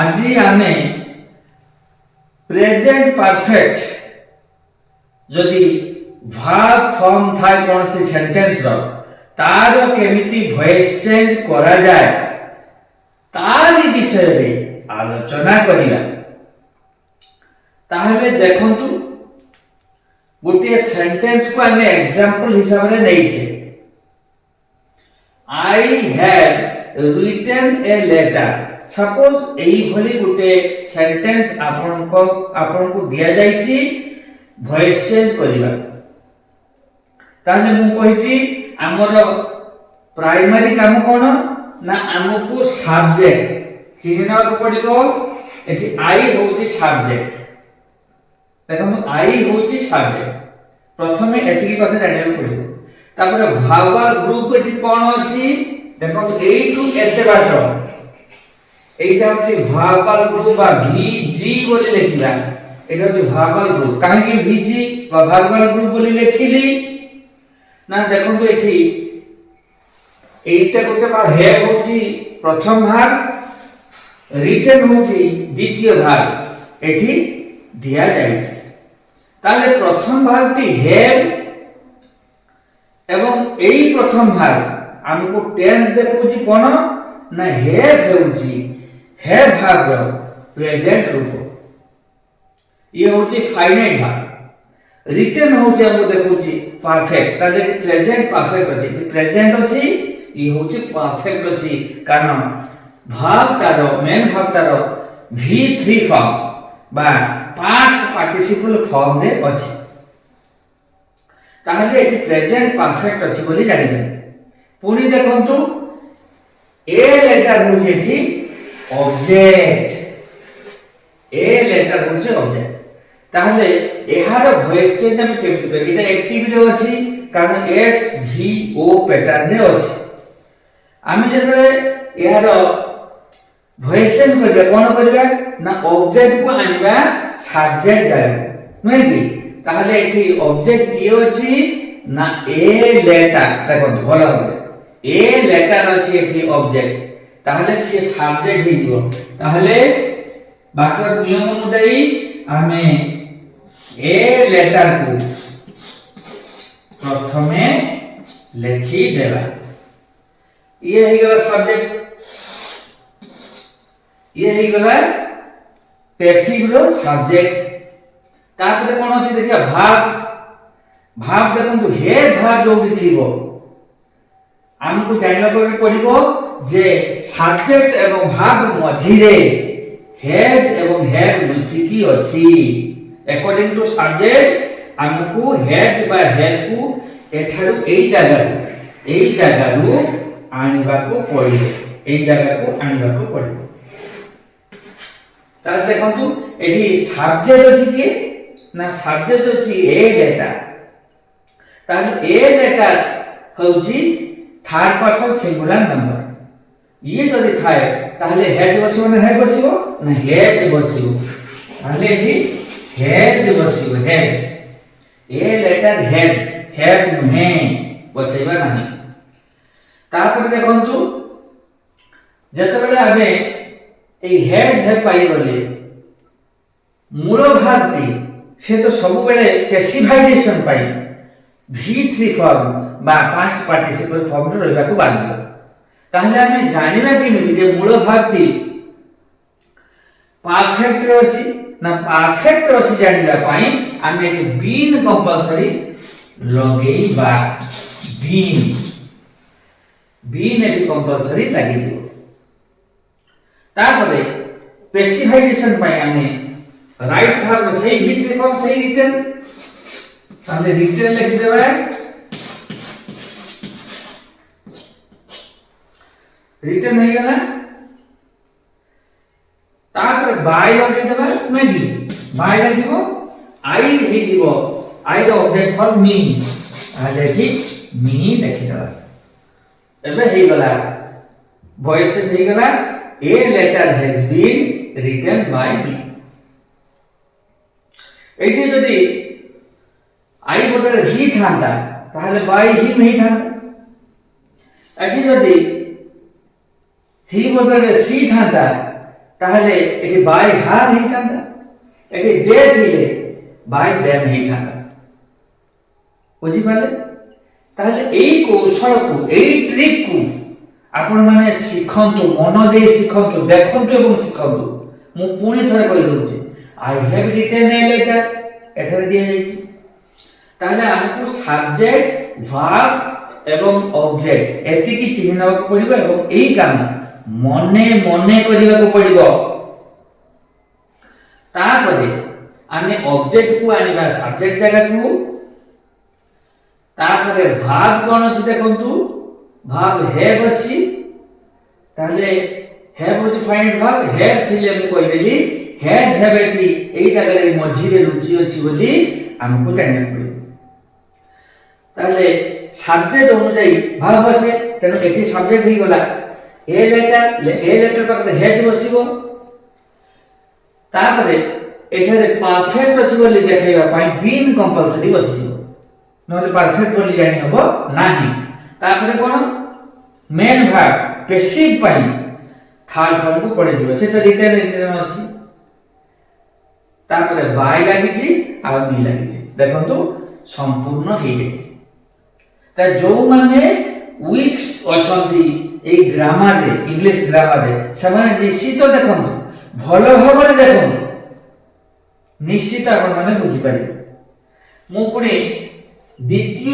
আজি আমি present perfect যদি ভার্ব ফর্ম থাই কোনসি সেন্টেন্স র তার কেমিতি ভয়েস চেঞ্জ করা যায় তারি বিষয়ে আলোচনা করিবা। তাহলে দেখন্তু গোটিয়ে সেন্টেন্স কো আমি एग्जांपल হিসাবে নেইছে। I have written a letter. Suppose एई भली गोटे सेंटेंस आपनको दिया जाइछि वॉइस चेंज करिबा। ताले मु कहिछि हमर प्राइमरी काम कोन ना हमको सब्जेक्ट चिन्हना पड़िबो। एठी आई होछि सब्जेक्ट। देखो आई होछि सब्जेक्ट। प्रथमे एतिकी कथा जानिबा पड़िबो। तापर भावल ग्रुप एठी कोन अछि देखो ए टू एते बाटो এইটা হচ্ছে ভার্বাল গ্রুপ বা ভিজি বলি লিখিলা। এটা হচ্ছে ভার্বাল গ্রুপ। কাহে কি ভিজি বা ভার্বাল গ্রুপ বলি লিখিলি না দেখুন তো এটি এইটা করতে পার হে হচ্ছে প্রথম ভাগ রিটেন হচ্ছে দ্বিতীয় ভাগ এটি দেয়া যাইছে। তাহলে প্রথম ভাগটি হ্যাভ এবং এই প্রথম ভাগ আমকো টেন্স দেখুছি কোন না হ্যাভ হেউছি হ্যাভ ভাগ প্রেজেন্ট রূপ। ये होची फाइनाइट भाग। रिटन होची हमको देखुची परफेक्ट ताजे प्रेजेंट परफेक्ट अछि प्रेजेंट अछि ये होची परफेक्ट अछि कारण भाग तारो मेन भाग तारो V3 फॉर्म बा पास्ट पार्टिसिपल फॉर्म रे अछि। ताहले एटी प्रेजेंट परफेक्ट अछि बोली जानि। पुनी देखंतु ए लेटर होची एठी ऑब्जेक्ट। ए लेटर होची ऑब्जेक्ट। ताहले एहार वॉइस चेंज हम केमति करी एटा एक्टिव रे अछि कारण एस भी ओ पैटर्न रे अछि। आमी जेतले एहार वॉइस चेंज करबा कोन करबा ना ऑब्जेक्ट को आनिबा सब्जेक्ट जाय नै कि। ताहले एठी ऑब्जेक्ट की अछि ना ए लेटर देखो भलो ए लेटर अछि एठी ऑब्जेक्ट। ताहले से सब्जेक्ट हि जिवो। ताहले बाकर नियम अनुसार आमे ए लेटर को प्रथमे लिखि देबा। ये हे गला सब्जेक्ट। ये हे गला पैसिव रो सब्जेक्ट। तापर कोन अछि देखिया भाग भाग देखंतु हे भाग जो थिबो हमको जानला पड़िबो जे सब्जेक्ट एवं भाग मझिरे हैज एवं हैव लुचिकी अछि। अकॉर्डिंग टू सब्जेक्ट हमको हैज बा हैव को एठारु एई जागा रु आनिबा को पड़िबो। एई जागा को आनिबा को पड़िबो। तार देखंतु एठी सब्जेक्ट अछि कि ना सब्जेक्ट अछि ए लेटर। तार ए लेटर होउची थर्ड पर्सन सिंगुलर नंबर। ये जदि थाए ताहले हैज बसिबो ना हैव बसिबो ना हैज बसिबो। ताहले एठी हैज बसिबो has. A letter has have नुहे बसिबा नाही। तापर देखंतु जतबेले आबे ए हैज है पाई गले मूल भागटी से तो सब बेले पैसिफाइजेशन पाई V3 फॉर्म बा पास्ट पार्टिसिपल फॉर्म रे रहबा को बाध्य। ताहले हमें जानिबा कि जे मूल भागटी परफेक्ट रे अछि ना परफेक्ट अछि जानिबा पई हमें एक बीन कंपलसरी लगेइबा। बीन एटी कंपलसरी लागि जिवो। तापरे स्पेसिफिकेशन पई हमें राइट भाग सही V3 फॉर्म सही रिटन ताहले रिटन लिखि देबा। रिटन हो गला। तापर बाय लगे देबा मेगी बाय लागिबो आई हे जिवो I the object for me ताले कि मी लिखि देबा। एबे हे गला वॉइस हे गला a letter has been written by me. एठी जदी आई बदले ही थांता ताहले बाय ही नहीं थांता। एठी जदी ही बदले सी थांता তাহলে এটি বাই হার ହେଇଥାନ୍ତା, এটি দে ଥିଲେ বাই দেম ହେଇଥାନ୍ତା। ବୁଝିପାରିଲେ? ତାହେଲେ ଏଇ କୌଶଳକୁ, ଏଇ ଟ୍ରିକକୁ ଆପଣମାନେ ଶିଖନ୍ତୁ, ମନ ଦେଇ ଶିଖନ୍ତୁ, ଦେଖନ୍ତୁ ଏବଂ ଶିଖନ୍ତୁ। ମୁଁ ପୁଣି ଥରେ କହିଦେଉଛି, I have written a letter ଏଠାରେ ଦିଆଯାଇଛି। ତାହେଲେ ଆମକୁ ସବଜେକ୍ଟ, ଭାର୍ବ ଏବଂ ଅବଜେକ୍ଟ ଏତିକି ଚିହ୍ନି ନେବାକୁ ପଡ଼ିବ ଏବଂ ଏଇ କାମ ମନେ ମନେ କରିବାକୁ ପଡ଼ିବ। ତାପରେ ଆମେ ଅବଜେକ୍ଟକୁ ଆଣିବା ସବଜେକ୍ଟ ଜାଗାକୁ। ତାପରେ ଭାର୍ବ କ'ଣ ଅଛି ଦେଖନ୍ତୁ, ଭାର୍ବ ହ୍ୟାଭ୍ ଅଛି। ତାହେଲେ ହ୍ୟାଭ୍ ହେଉଛି ଫାଇନାଇଟ୍ ଭାର୍ବ, ହ୍ୟାଭ୍ ଥିଲେ ମୁଁ କହିଦେଲି, ହ୍ୟାଜ୍ ହ୍ୟାଭ୍ ଏଠି ଏଇ ଜାଗାରେ ମଝିରେ ରୁଚି ଅଛି ବୋଲି ଆମକୁ ଜାଣିବାକୁ ପଡ଼ିବ। ତାହେଲେ ସବଜେକ୍ଟ ଅନୁଯାୟୀ ଭାର୍ବ ଆସେ, ତେଣୁ ଏଠି ସବଜେକ୍ଟ ହେଇଗଲା ଏ ଲେଟର ପାଖରେ ହ୍ୟାଜ୍ ବସିବ। ତାପରେ ଏଠାରେ ପରଫେକ୍ଟ ଅଛି ବୋଲି ଦେଖାଇବା ପାଇଁ ବିନ୍ କମ୍ପଲସରି ବସିଯିବ, ନହେଲେ ପରଫେକ୍ଟ ବୋଲି ଜାଣି ହେବ ନାହିଁ। ତାପରେ କ'ଣ, ମେନ୍ ଭାର୍ବ ପେସିଭ ପାଇଁ ଥାର୍ଡ ଫର୍ମକୁ ପଡ଼ିଯିବ, ସେଟା ରିଟେନ୍ ଅଛି। ତାପରେ ବାଇ ଲାଗିଛି ଆଉ ବି ଲାଗିଛି, ଦେଖନ୍ତୁ ସମ୍ପୂର୍ଣ୍ଣ ହେଇଯାଇଛି। ତା ଯୋଉମାନେ ୱିକ୍ ଅଛନ୍ତି ଏଇ ଗ୍ରାମାରରେ, ଇଂଲିଶ ଗ୍ରାମାରରେ, ସେମାନେ ନିଶ୍ଚିତ ଦେଖନ୍ତୁ, ଭଲ ଭାବରେ ଦେଖନ୍ତୁ, ନିଶ୍ଚିତ ଆପଣମାନେ ବୁଝିପାରିବେ। ମୁଁ ପୁଣି ଦ୍ୱିତୀୟ